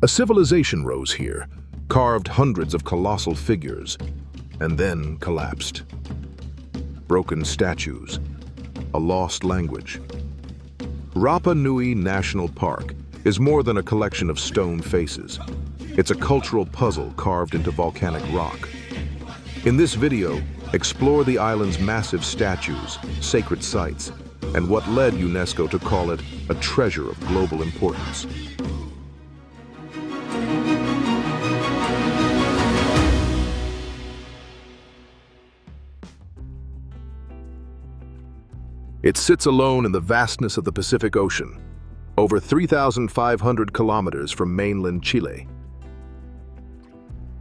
A civilization rose here, carved hundreds of colossal figures, and then collapsed. Broken statues, a lost language. Rapa Nui National Park is more than a collection of stone faces. It's a cultural puzzle carved into volcanic rock. In this video, explore the island's massive statues, sacred sites, and what led UNESCO to call it a treasure of global importance. It sits alone in the vastness of the Pacific Ocean, over 3,500 kilometers from mainland Chile.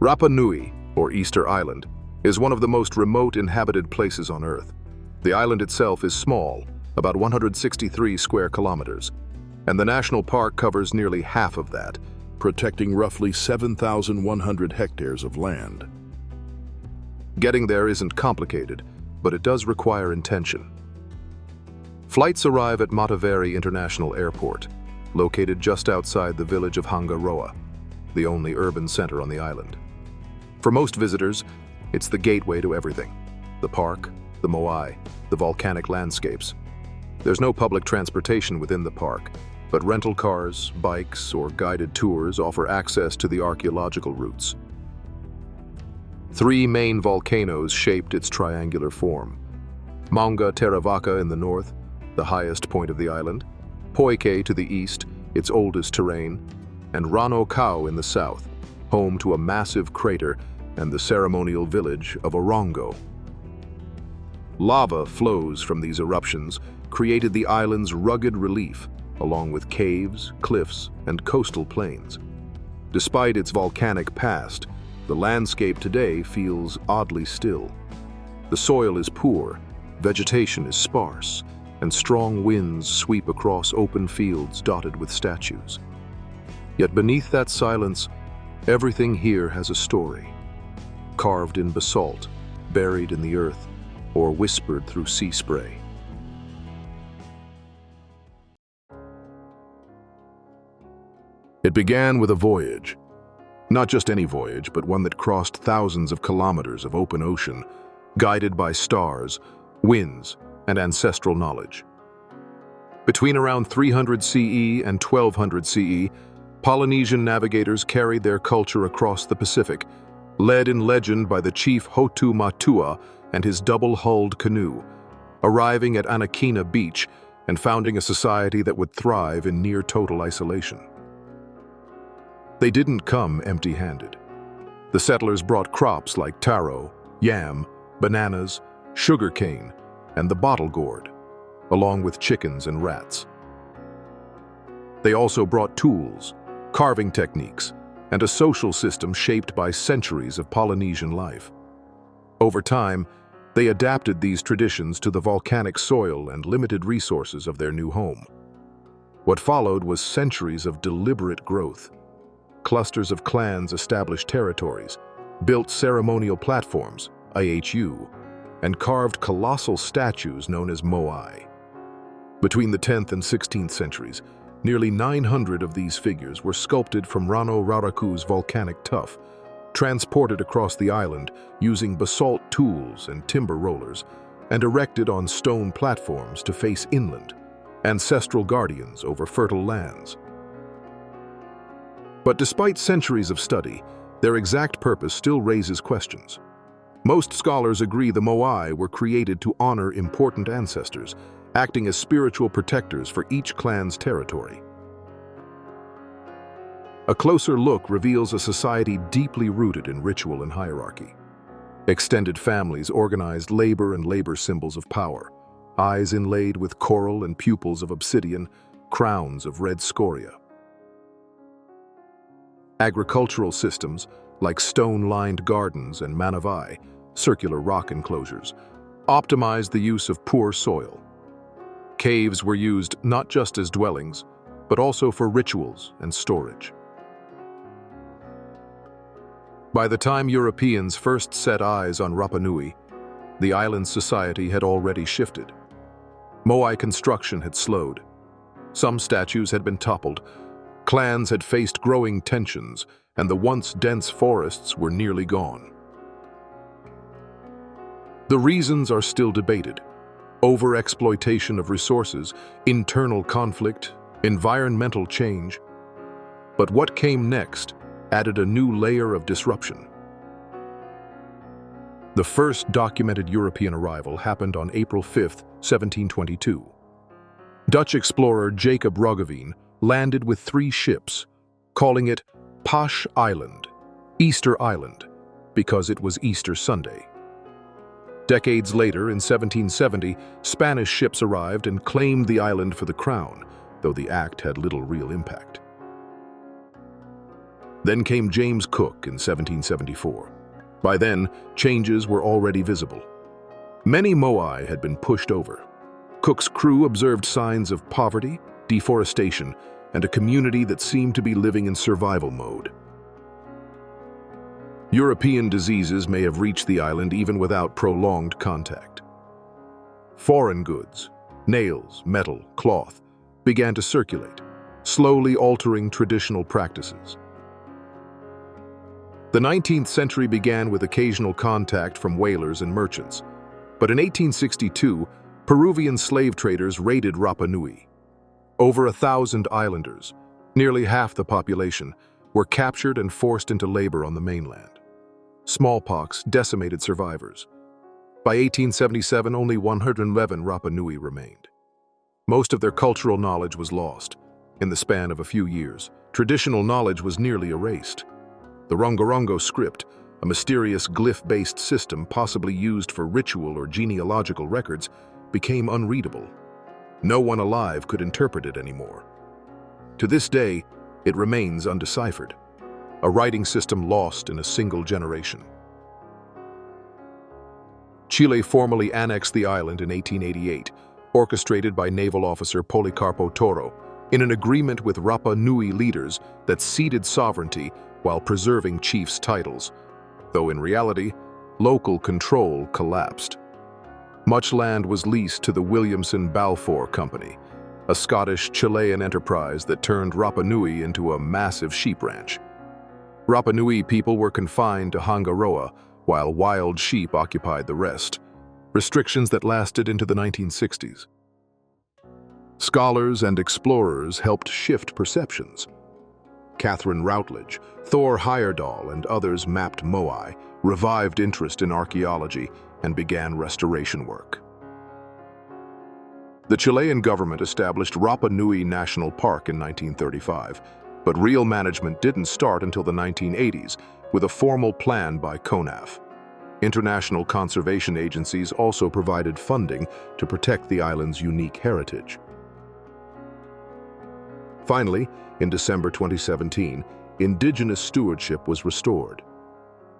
Rapa Nui, or Easter Island, is one of the most remote inhabited places on Earth. The island itself is small, about 163 square kilometers, and the national park covers nearly half of that, protecting roughly 7,100 hectares of land. Getting there isn't complicated, but it does require intention. Flights arrive at Mataveri International Airport, located just outside the village of Hangaroa, the only urban center on the island. For most visitors, it's the gateway to everything: the park, the Moai, the volcanic landscapes. There's no public transportation within the park, but rental cars, bikes, or guided tours offer access to the archaeological routes. 3 main volcanoes shaped its triangular form: Maunga Teravaka in the north, the highest point of the island; Poike to the east, its oldest terrain; and Rano Kau in the south, home to a massive crater and the ceremonial village of Orongo. Lava flows from these eruptions created the island's rugged relief, along with caves, cliffs, and coastal plains. Despite its volcanic past, the landscape today feels oddly still. The soil is poor, vegetation is sparse, and strong winds sweep across open fields dotted with statues. Yet beneath that silence, everything here has a story. Carved in basalt, buried in the earth, or whispered through sea spray. It began with a voyage. Not just any voyage, but one that crossed thousands of kilometers of open ocean, guided by stars, winds, and ancestral knowledge. Between around 300 CE and 1200 CE, Polynesian navigators carried their culture across the Pacific, led in legend by the chief Hotu Matua and his double-hulled canoe, arriving at Anakina Beach and founding a society that would thrive in near-total isolation. They didn't come empty-handed. The settlers brought crops like taro, yam, bananas, sugarcane, and the bottle gourd, along with chickens and rats. They also brought tools, carving techniques, and a social system shaped by centuries of Polynesian life. Over time, they adapted these traditions to the volcanic soil and limited resources of their new home. What followed was centuries of deliberate growth. Clusters of clans established territories, built ceremonial platforms, IHU, and carved colossal statues known as Moai. Between the 10th and 16th centuries, nearly 900 of these figures were sculpted from Rano Raraku's volcanic tuff, transported across the island using basalt tools and timber rollers, and erected on stone platforms to face inland, ancestral guardians over fertile lands. But despite centuries of study, their exact purpose still raises questions. Most scholars agree the Moai were created to honor important ancestors, acting as spiritual protectors for each clan's territory. A closer look reveals a society deeply rooted in ritual and hierarchy. Extended families organized labor and labor symbols of power, eyes inlaid with coral and pupils of obsidian, crowns of red scoria. Agricultural systems, like stone-lined gardens and manavai, circular rock enclosures, optimized the use of poor soil. Caves were used not just as dwellings, but also for rituals and storage. By the time Europeans first set eyes on Rapa Nui, the island's society had already shifted. Moai construction had slowed. Some statues had been toppled, Clans had faced growing tensions, and the once dense forests were nearly gone. The reasons are still debated: overexploitation of resources, internal conflict, environmental change. But what came next added a new layer of disruption. The first documented European arrival happened on April 5, 1722. Dutch explorer Jacob Roggeveen landed with 3 ships, calling it Pasch Island, Easter Island, because it was Easter Sunday. Decades later, in 1770, Spanish ships arrived and claimed the island for the crown, though the act had little real impact. Then came James Cook in 1774. By then, changes were already visible. Many Moai had been pushed over. Cook's crew observed signs of poverty, deforestation, and a community that seemed to be living in survival mode. European diseases may have reached the island even without prolonged contact. Foreign goods, nails, metal, cloth, began to circulate, slowly altering traditional practices. The 19th century began with occasional contact from whalers and merchants, but in 1862, Peruvian slave traders raided Rapa Nui. Over 1,000 islanders, nearly half the population, were captured and forced into labor on the mainland. Smallpox decimated survivors. By 1877, only 111 Rapa Nui remained. Most of their cultural knowledge was lost. In the span of a few years, traditional knowledge was nearly erased. The Rongorongo script, a mysterious glyph-based system possibly used for ritual or genealogical records, became unreadable. No one alive could interpret it anymore. To this day, it remains undeciphered, a writing system lost in a single generation. Chile formally annexed the island in 1888, orchestrated by naval officer Policarpo Toro, in an agreement with Rapa Nui leaders that ceded sovereignty while preserving chiefs' titles, though in reality, local control collapsed. Much land was leased to the Williamson Balfour Company, a Scottish-Chilean enterprise that turned Rapa Nui into a massive sheep ranch. Rapa Nui people were confined to Hangaroa, while wild sheep occupied the rest, restrictions that lasted into the 1960s. Scholars and explorers helped shift perceptions. Catherine Routledge, Thor Heyerdahl, and others mapped Moai, revived interest in archaeology, and began restoration work. The Chilean government established Rapa Nui National Park in 1935, but real management didn't start until the 1980s, with a formal plan by CONAF. International conservation agencies also provided funding to protect the island's unique heritage. Finally, in December 2017, indigenous stewardship was restored.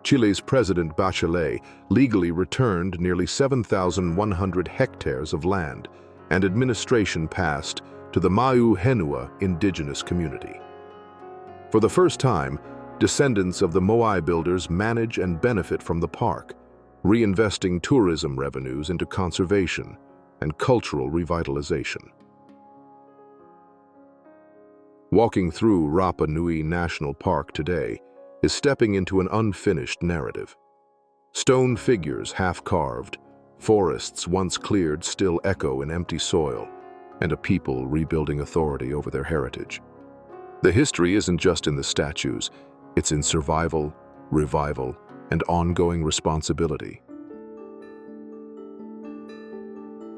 Chile's President Bachelet legally returned nearly 7,100 hectares of land, and administration passed to the Mau Henua indigenous community. For the first time, descendants of the Moai builders manage and benefit from the park, reinvesting tourism revenues into conservation and cultural revitalization. Walking through Rapa Nui National Park today is stepping into an unfinished narrative. Stone figures half-carved, forests once cleared still echo in empty soil, and a people rebuilding authority over their heritage. The history isn't just in the statues, it's in survival, revival, and ongoing responsibility.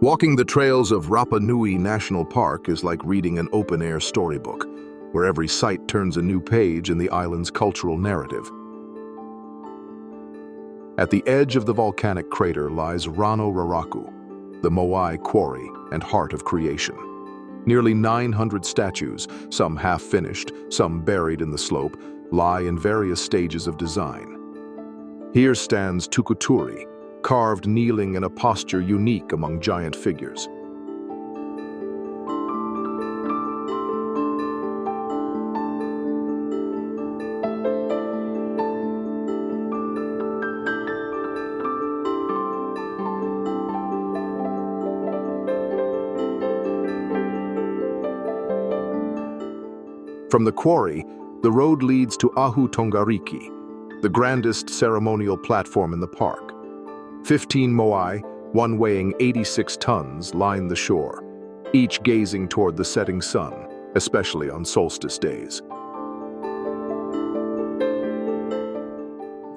Walking the trails of Rapa Nui National Park is like reading an open-air storybook, where every site turns a new page in the island's cultural narrative. At the edge of the volcanic crater lies Rano Raraku, the Moai quarry and heart of creation. Nearly 900 statues, some half-finished, some buried in the slope, lie in various stages of design. Here stands Tukuturi, carved kneeling in a posture unique among giant figures. From the quarry, the road leads to Ahu Tongariki, the grandest ceremonial platform in the park. 15 moai, one weighing 86 tons, line the shore, each gazing toward the setting sun, especially on solstice days.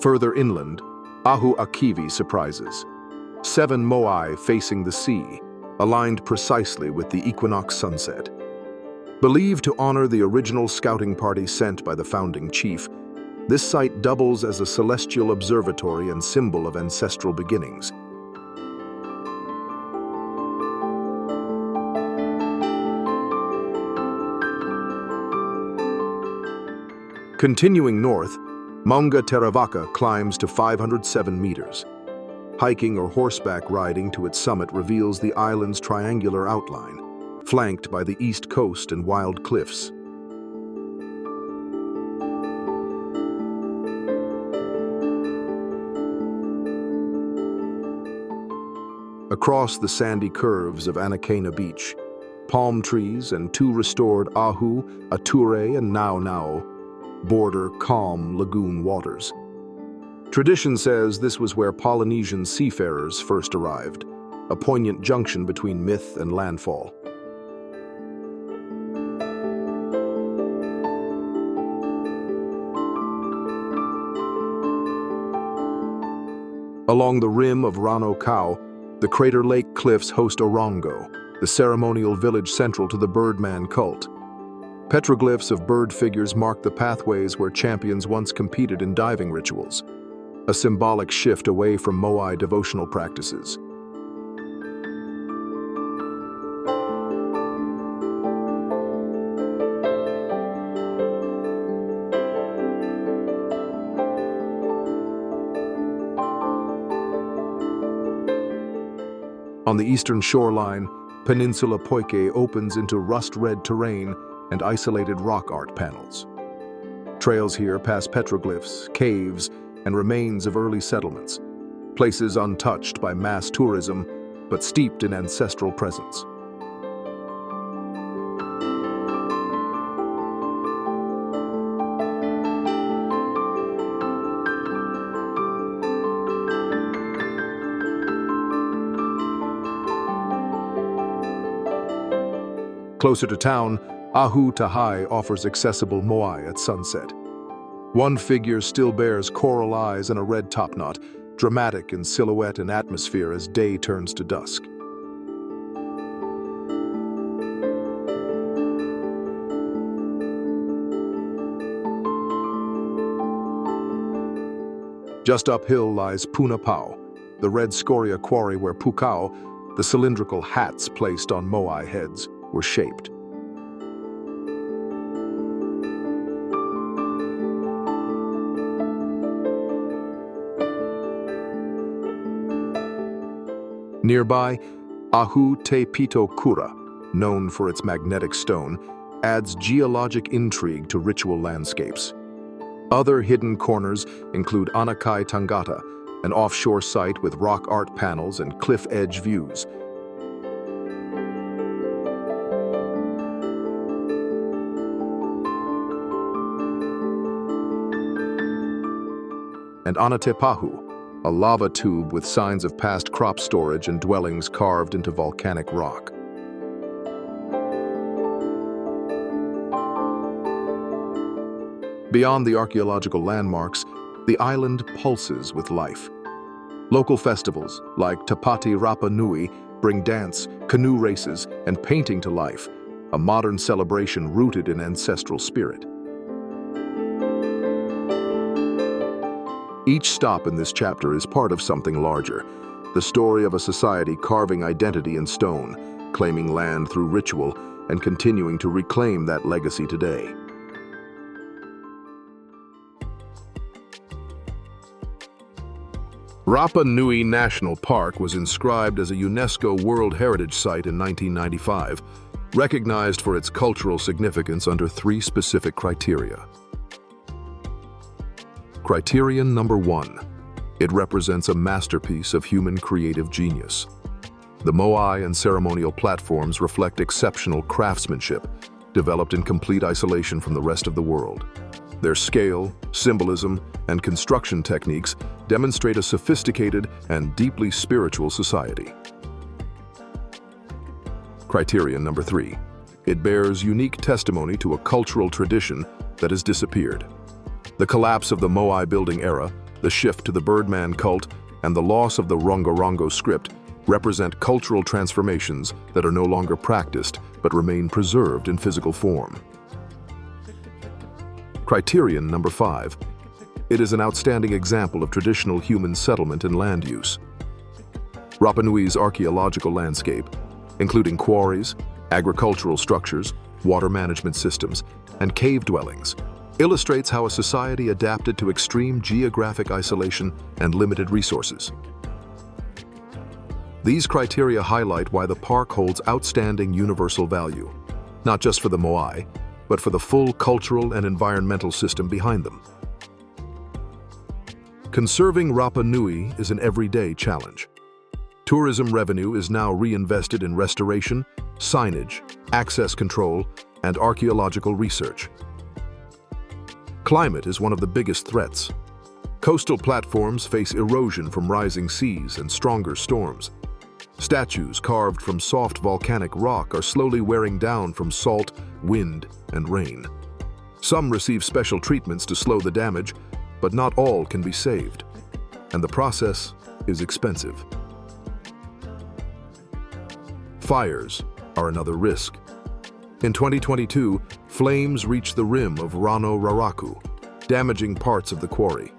Further inland, Ahu Akivi surprises. 7 moai facing the sea, aligned precisely with the equinox sunset. Believed to honor the original scouting party sent by the founding chief, this site doubles as a celestial observatory and symbol of ancestral beginnings. Continuing north, Maunga Teravaka climbs to 507 meters. Hiking or horseback riding to its summit reveals the island's triangular outline, flanked by the east coast and wild cliffs. Across the sandy curves of Anakena Beach, palm trees and 2 restored Ahu, Ature, and Nao Nao border calm lagoon waters. Tradition says this was where Polynesian seafarers first arrived, a poignant junction between myth and landfall. Along the rim of Rano Kau, the Crater Lake Cliffs host Orongo, the ceremonial village central to the Birdman cult. Petroglyphs of bird figures mark the pathways where champions once competed in diving rituals, a symbolic shift away from Moai devotional practices. On the eastern shoreline, Peninsula Poike opens into rust-red terrain and isolated rock art panels. Trails here pass petroglyphs, caves, and remains of early settlements, places untouched by mass tourism, but steeped in ancestral presence. Closer to town, Ahu Tahai offers accessible moai at sunset. One figure still bears coral eyes and a red topknot, dramatic in silhouette and atmosphere as day turns to dusk. Just uphill lies Punapau, the red scoria quarry where pukao, the cylindrical hats placed on moai heads, were shaped. Nearby, Ahu Te Pito Kura, known for its magnetic stone, adds geologic intrigue to ritual landscapes. Other hidden corners include Anakai Tangata, an offshore site with rock art panels and cliff-edge views. And Anatepahu, a lava tube with signs of past crop storage and dwellings carved into volcanic rock. Beyond the archaeological landmarks, the island pulses with life. Local festivals like Tapati Rapa Nui bring dance, canoe races, and painting to life, a modern celebration rooted in ancestral spirit. Each stop in this chapter is part of something larger, the story of a society carving identity in stone, claiming land through ritual, and continuing to reclaim that legacy today. Rapa Nui National Park was inscribed as a UNESCO World Heritage Site in 1995, recognized for its cultural significance under 3 specific criteria. Criterion number 1. It represents a masterpiece of human creative genius. The moai and ceremonial platforms reflect exceptional craftsmanship, developed in complete isolation from the rest of the world. Their scale, symbolism, and construction techniques demonstrate a sophisticated and deeply spiritual society. Criterion number 3. It bears unique testimony to a cultural tradition that has disappeared. The collapse of the Moai building era, the shift to the Birdman cult, and the loss of the Rongorongo script represent cultural transformations that are no longer practiced but remain preserved in physical form. Criterion number 5. It is an outstanding example of traditional human settlement and land use. Rapa Nui's archaeological landscape, including quarries, agricultural structures, water management systems, and cave dwellings, illustrates how a society adapted to extreme geographic isolation and limited resources. These criteria highlight why the park holds outstanding universal value, not just for the Moai, but for the full cultural and environmental system behind them. Conserving Rapa Nui is an everyday challenge. Tourism revenue is now reinvested in restoration, signage, access control, and archaeological research. Climate is one of the biggest threats. Coastal platforms face erosion from rising seas and stronger storms. Statues carved from soft volcanic rock are slowly wearing down from salt, wind, and rain. Some receive special treatments to slow the damage, but not all can be saved, and the process is expensive. Fires are another risk. In 2022, flames reached the rim of Rano Raraku, damaging parts of the quarry.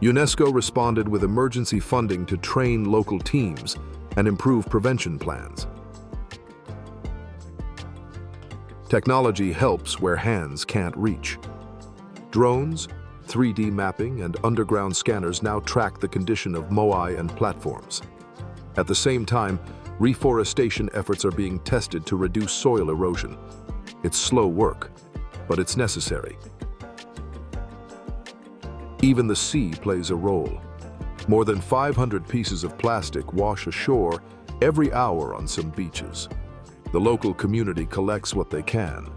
UNESCO responded with emergency funding to train local teams and improve prevention plans. Technology helps where hands can't reach. Drones, 3D mapping, and underground scanners now track the condition of Moai and platforms. At the same time, reforestation efforts are being tested to reduce soil erosion. It's slow work, but it's necessary. Even the sea plays a role. More than 500 pieces of plastic wash ashore every hour on some beaches. The local community collects what they can,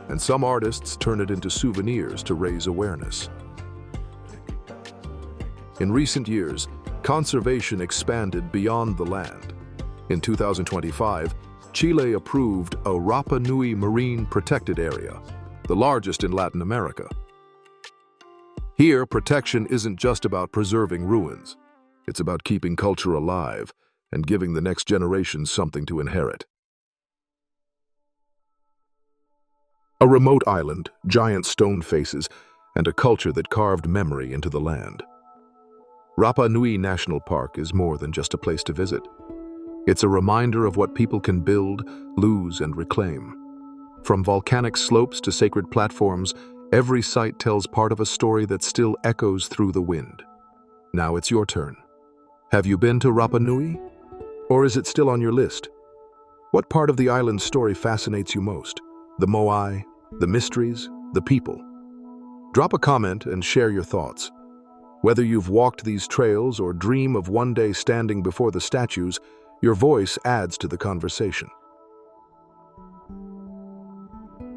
and some artists turn it into souvenirs to raise awareness. In recent years, conservation expanded beyond the land. In 2025, Chile approved a Rapa Nui Marine Protected Area, the largest in Latin America. Here, protection isn't just about preserving ruins. It's about keeping culture alive and giving the next generation something to inherit. A remote island, giant stone faces, and a culture that carved memory into the land. Rapa Nui National Park is more than just a place to visit. It's a reminder of what people can build, lose, and reclaim. From volcanic slopes to sacred platforms, every site tells part of a story that still echoes through the wind. Now it's your turn. Have you been to Rapa Nui? Or is it still on your list? What part of the island's story fascinates you most? The Moai, the mysteries, the people? Drop a comment and share your thoughts. Whether you've walked these trails or dream of one day standing before the statues, your voice adds to the conversation.